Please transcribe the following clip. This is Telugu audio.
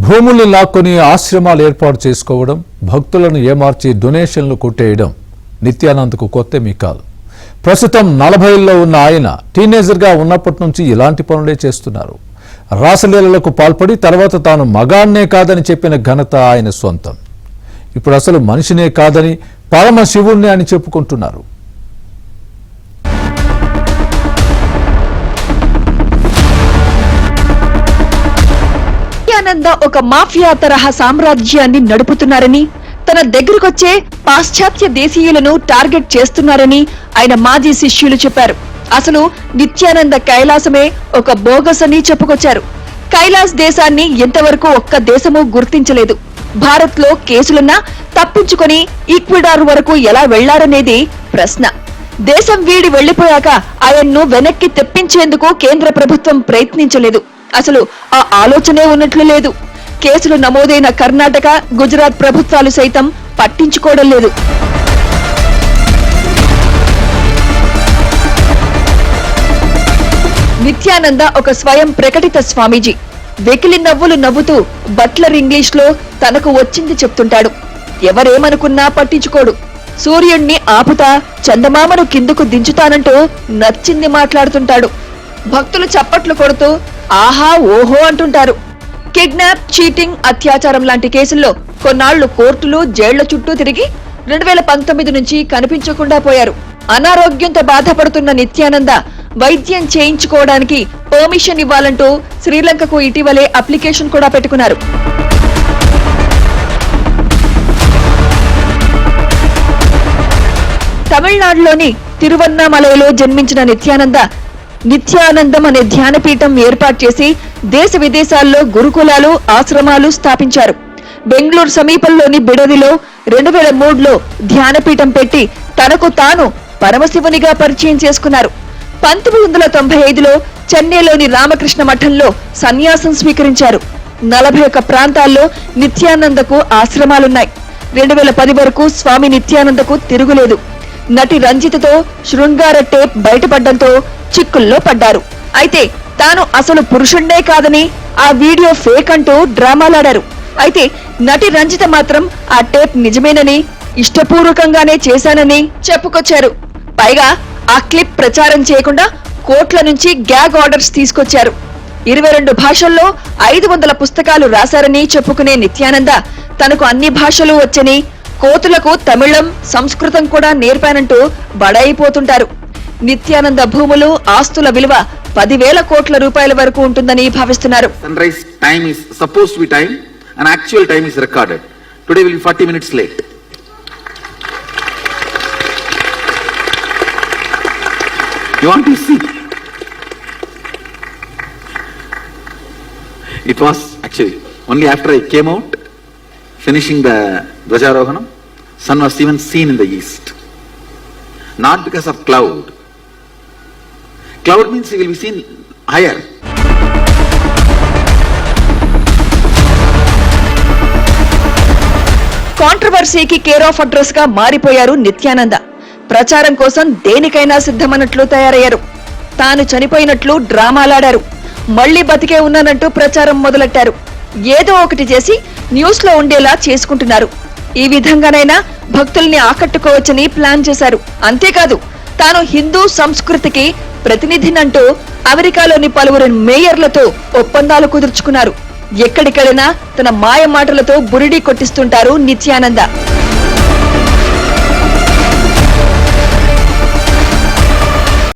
భూములు లాక్కొని ఆశ్రమాలు ఏర్పాటు చేసుకోవడం, భక్తులను ఏమార్చి డొనేషన్లు కొట్టేయడం నిత్యానంద్కు కొత్తేమీ కాదు. ప్రస్తుతం 40లో ఉన్న ఆయన టీనేజర్గా ఉన్నప్పటి నుంచి ఇలాంటి పనులే చేస్తున్నారు. రాసలీలలకు పాల్పడి తర్వాత తాను మగాన్నే కాదని చెప్పిన ఘనత ఆయన సొంతం. ఇప్పుడు అసలు మనిషినే కాదని పరమశివుణ్ణి అని చెప్పుకుంటున్నారు. నిత్యానంద ఒక మాఫియా తరహా సామ్రాజ్యాన్ని నడుపుతున్నారని, తన దగ్గరకొచ్చే పాశ్చాత్య దేశీయులను టార్గెట్ చేస్తున్నారని ఆయన మాజీ శిష్యులు చెప్పారు. అసలు నిత్యానంద కైలాసమే ఒక బోగస్ అని చెప్పుకొచ్చారు. కైలాస్ దేశాన్ని ఎంతవరకు ఒక్క దేశము గుర్తించలేదు. భారత్ లో కేసులున్నా తప్పించుకొని ఈక్వెడార్ వరకు ఎలా వెళ్లారనేది ప్రశ్న. దేశం వీడి వెళ్లిపోయాక ఆయన్ను వెనక్కి తెప్పించేందుకు కేంద్ర ప్రభుత్వం ప్రయత్నించలేదు. అసలు ఆ ఆలోచనే ఉన్నట్లు లేదు. కేసులు నమోదైన కర్ణాటక, గుజరాత్ ప్రభుత్వాలు సైతం పట్టించుకోవడం లేదు. నిత్యానంద ఒక స్వయం ప్రకటిత స్వామీజీ. వెకిలి నవ్వులు నవ్వుతూ బట్లర్ ఇంగ్లీష్ లో తనకు వచ్చింది చెప్తుంటాడు. ఎవరేమనుకున్నా పట్టించుకోడు. సూర్యుణ్ణి ఆపుతా, చందమామను కిందకు దించుతానంటూ నచ్చింది మాట్లాడుతుంటాడు. భక్తులు చప్పట్లు కొడుతూ ఆహా ఓహో అంటుంటారు. కిడ్నాప్, చీటింగ్, అత్యాచారం లాంటి కేసుల్లో కొన్నాళ్లు కోర్టులు, జైళ్ల చుట్టూ తిరిగి 2019 నుంచి కనిపించకుండా పోయారు. అనారోగ్యంతో బాధపడుతున్న నిత్యానంద వైద్యం చేయించుకోవడానికి పర్మిషన్ ఇవ్వాలంటూ శ్రీలంకకు ఇటీవలే అప్లికేషన్ కూడా పెట్టుకున్నారు. తమిళనాడులోని తిరువన్నామలైలో జన్మించిన నిత్యానందం అనే ధ్యానపీఠం ఏర్పాటు చేసి దేశ విదేశాల్లో గురుకులాలు, ఆశ్రమాలు స్థాపించారు. బెంగళూరు సమీపంలోని బిడదిలో 2003లో ధ్యానపీఠం పెట్టి తనకు తాను పరమశివునిగా పరిచయం చేసుకున్నారు. 1995లో చెన్నైలోని రామకృష్ణ మఠంలో సన్యాసం స్వీకరించారు. 41 ప్రాంతాల్లో నిత్యానందకు ఆశ్రమాలున్నాయి. 2010 వరకు స్వామి నిత్యానందకు తిరుగులేదు. నటి రంజితతో శృంగార టేప్ బయటపడ్డంతో చిక్కుల్లో పడ్డారు. అయితే తాను అసలు పురుషుణ్ణే కాదని, ఆ వీడియో ఫేక్ అంటూ డ్రామాలాడారు. అయితే నటి రంజిత మాత్రం ఆ టేప్ నిజమేనని, ఇష్టపూర్వకంగానే చేశానని చెప్పుకొచ్చారు. పైగా ఆ క్లిప్ ప్రచారం చేయకుండా కోట్ల నుంచి గ్యాగ్ ఆర్డర్స్ తీసుకొచ్చారు. 22 భాషల్లో 500 పుస్తకాలు రాశారని చెప్పుకునే నిత్యానంద తనకు అన్ని భాషలు వచ్చని, కోతులకు తమిళం, సంస్కృతం కూడా నేర్పానంటూ బడాయిపోతుంటారు. నిత్యానంద భూములు, ఆస్తుల విలువ 10,000 కోట్ల రూపాయల వరకు ఉంటుందని భావిస్తున్నారు. Sunrise time is supposed to be time and actual time is recorded. Today will be 40 minutes late. You want to see? It was actually only after I came out, finishing the Dwajarohanam, sun was even seen in the east. Not because of cloud. Cloud means he will be seen higher. కాంట్రవర్సీకి కేర్ ఆఫ్ అడ్రస్ గా మారిపోయారు నిత్యానంద. ప్రచారం కోసం దేనికైనా సిద్ధమన్నట్లు తయారయ్యారు. తాను చనిపోయినట్లు డ్రామాలాడారు. మళ్లీ బతికే ఉన్నానంటూ ప్రచారం మొదలెట్టారు. ఏదో ఒకటి చేసి న్యూస్ లో ఉండేలా చేసుకుంటున్నారు. ఈ విధంగానైనా భక్తుల్ని ఆకట్టుకోవచ్చని ప్లాన్ చేశారు. అంతేకాదు తాను హిందూ సంస్కృతికి ప్రతినిధినంటూ అమెరికాలోని పలువురు మేయర్లతో ఒప్పందాలు కుదుర్చుకున్నారు. ఎక్కడికెళ్ళినా తన మాయ మాటలతో బురిడి కొట్టిస్తుంటారు నిత్యానంద.